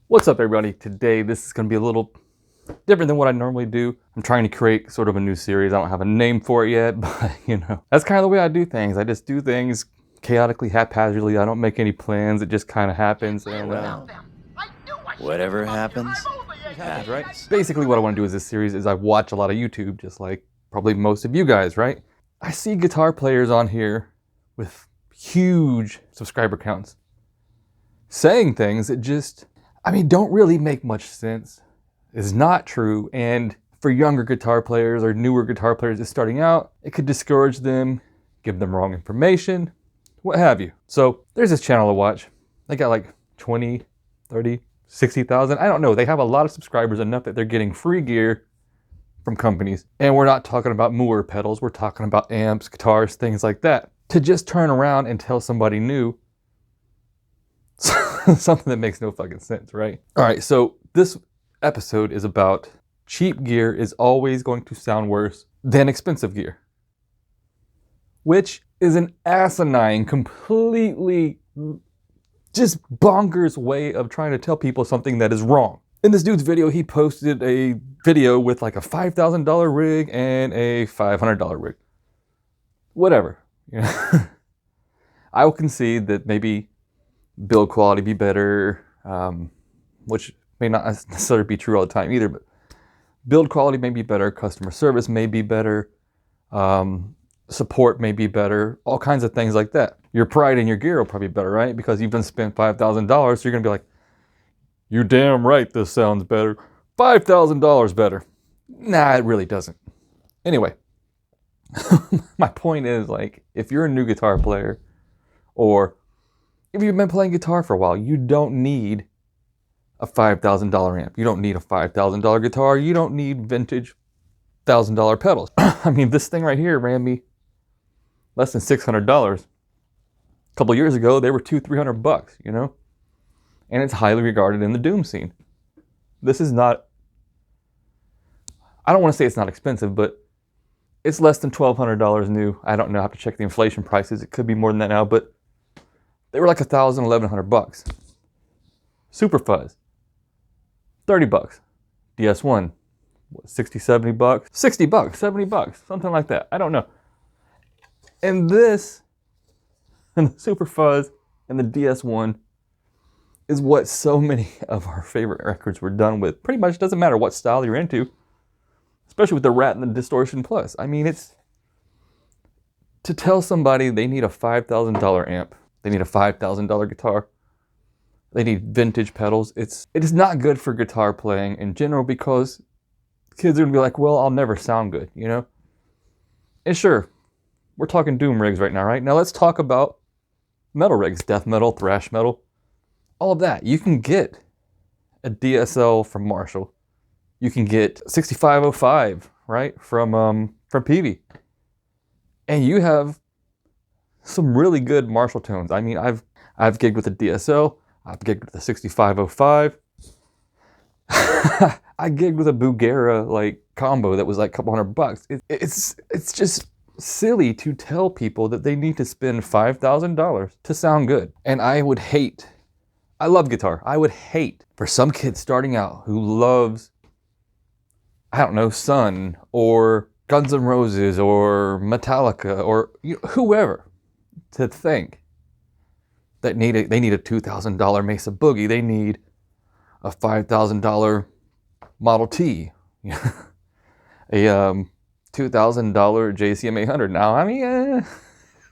What's up, everybody? Today, this is going to be a little different than what I normally do. I'm trying to create sort of a new series. I don't have a name for it yet, but that's kind of the way I do things. I just do things chaotically, haphazardly. I don't make any plans. It just kind of happens. And whatever happens, happens, right? Basically, what I want to do with this series is I watch a lot of YouTube, just like probably most of you guys, right? I see guitar players on here with huge subscriber counts saying things that just, don't really make much sense. It's not true. And for younger guitar players or newer guitar players just starting out, it could discourage them, give them wrong information, what have you. So there's this channel to watch. They got like 20, 30, 60,000. I don't know. They have a lot of subscribers, enough that they're getting free gear from companies. And we're not talking about Moore pedals. We're talking about amps, guitars, things like that. To just turn around and tell somebody new something that makes no fucking sense, right? All right, so this episode is about cheap gear is always going to sound worse than expensive gear, which is an asinine, completely just bonkers way of trying to tell people something that is wrong. In this dude's video, he posted a video with like a $5,000 rig and a $500 rig. Whatever. I will concede that maybe build quality be better, which may not necessarily be true all the time either, but build quality may be better, customer service may be better, support may be better, all kinds of things like that. Your pride in your gear will probably be better, right? Because you've been spent $5,000, so you're gonna be like, you're damn right this sounds better. $5,000 better. Nah, it really doesn't. Anyway, my point is, like, if you're a new guitar player, or if you've been playing guitar for a while, you don't need a $5,000 amp. You don't need a $5,000 guitar. You don't need vintage $1,000 pedals. This thing right here ran me less than $600. A couple years ago, they were $200-300, And it's highly regarded in the doom scene. This is not, I don't want to say it's not expensive, but it's less than $1,200 new. I don't know, I have to check the inflation prices. It could be more than that now, but they were like $1,000, $1,100. Super Fuzz, $30. DS1, what, $60, $70? $60, $70, something like that. I don't know. And this, and the Super Fuzz, and the DS1 is what so many of our favorite records were done with. Pretty much doesn't matter what style you're into, especially with the Rat and the Distortion Plus. It's to tell somebody they need a $5,000 amp. They need a $5,000 guitar. They need vintage pedals. It is not good for guitar playing in general, because kids are gonna be like, well, I'll never sound good, And sure, we're talking doom rigs right now, right? Now let's talk about metal rigs, death metal, thrash metal, all of that. You can get a DSL from Marshall. You can get 6505, right, from Peavey. And you have some really good Marshall tones. I've gigged with a DSL. I've gigged with a 6505. I gigged with a Bugera combo that was like a couple $100. It's just silly to tell people that they need to spend $5,000 to sound good. And I love guitar. I would hate for some kid starting out who loves, I don't know, Sun or Guns N' Roses or Metallica or whoever, to think that they need a $2,000 Mesa Boogie. They need a $5,000 Model T, a $2,000 JCM 800. Now,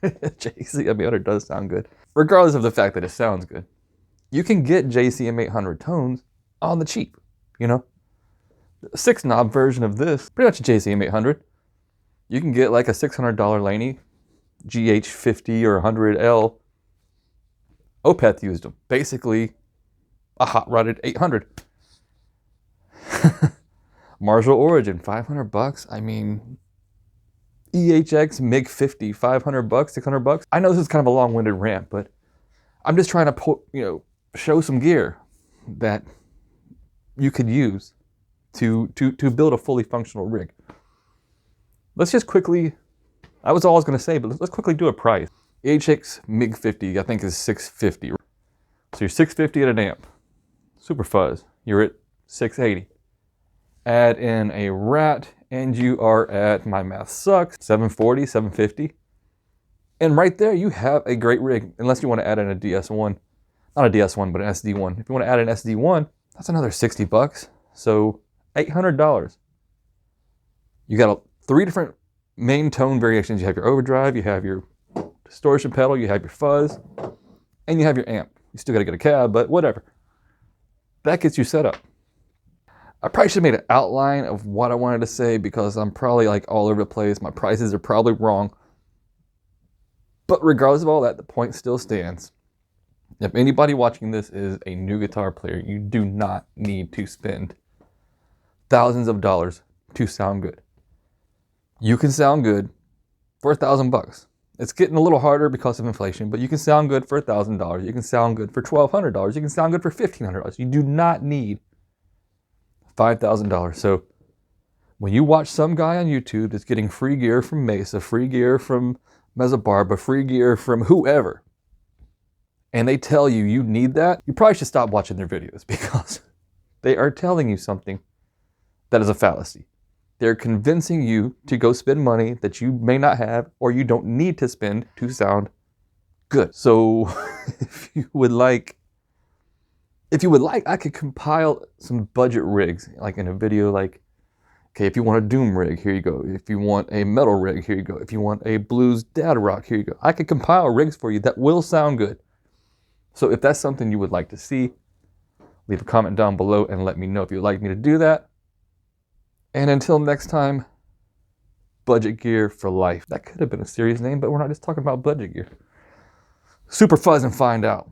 JCM 800 does sound good, regardless of the fact that it sounds good. You can get JCM 800 tones on the cheap, The 6-knob version of this, pretty much a JCM 800. You can get like a $600 Laney GH50 or 100L. Opeth used them. Basically, a hot-rodded 800. Marshall Origin, $500. EHX MiG 50, $500, $600. I know this is kind of a long-winded rant, but I'm just trying to show some gear that you could use to build a fully functional rig. Let's just quickly, I was always going to say, but let's quickly do a price. HX MiG 50, I think, is $650. So you're $650 at an amp. Super Fuzz, you're at 680. Add in a rat, and you are at, my math sucks, 740, 750. And right there, you have a great rig, unless you want to add in a DS1. Not a DS1, but an SD1. If you want to add an SD1, that's another 60 bucks. So $800. You got 3 different main tone variations. You have your overdrive, you have your distortion pedal, you have your fuzz, and you have your amp. You still got to get a cab, but whatever. That gets you set up. I probably should have made an outline of what I wanted to say because I'm probably like all over the place. My prices are probably wrong. But regardless of all that, the point still stands. If anybody watching this is a new guitar player, you do not need to spend thousands of dollars to sound good. You can sound good for $1,000. It's getting a little harder because of inflation, but you can sound good for $1,000. You can sound good for $1,200. You can sound good for $1,500. You do not need $5,000. So when you watch some guy on YouTube that's getting free gear from Mesa, free gear from Mesobarba, free gear from whoever, and they tell you you need that, you probably should stop watching their videos because they are telling you something that is a fallacy. They're convincing you to go spend money that you may not have or you don't need to spend to sound good. So if you would like, I could compile some budget rigs, like in a video, like, okay, if you want a doom rig, here you go. If you want a metal rig, here you go. If you want a blues dad rock, here you go. I could compile rigs for you that will sound good. So if that's something you would like to see, leave a comment down below and let me know if you'd like me to do that. And until next time, budget gear for life. That could have been a serious name, but we're not just talking about budget gear. Super Fuzz and find out.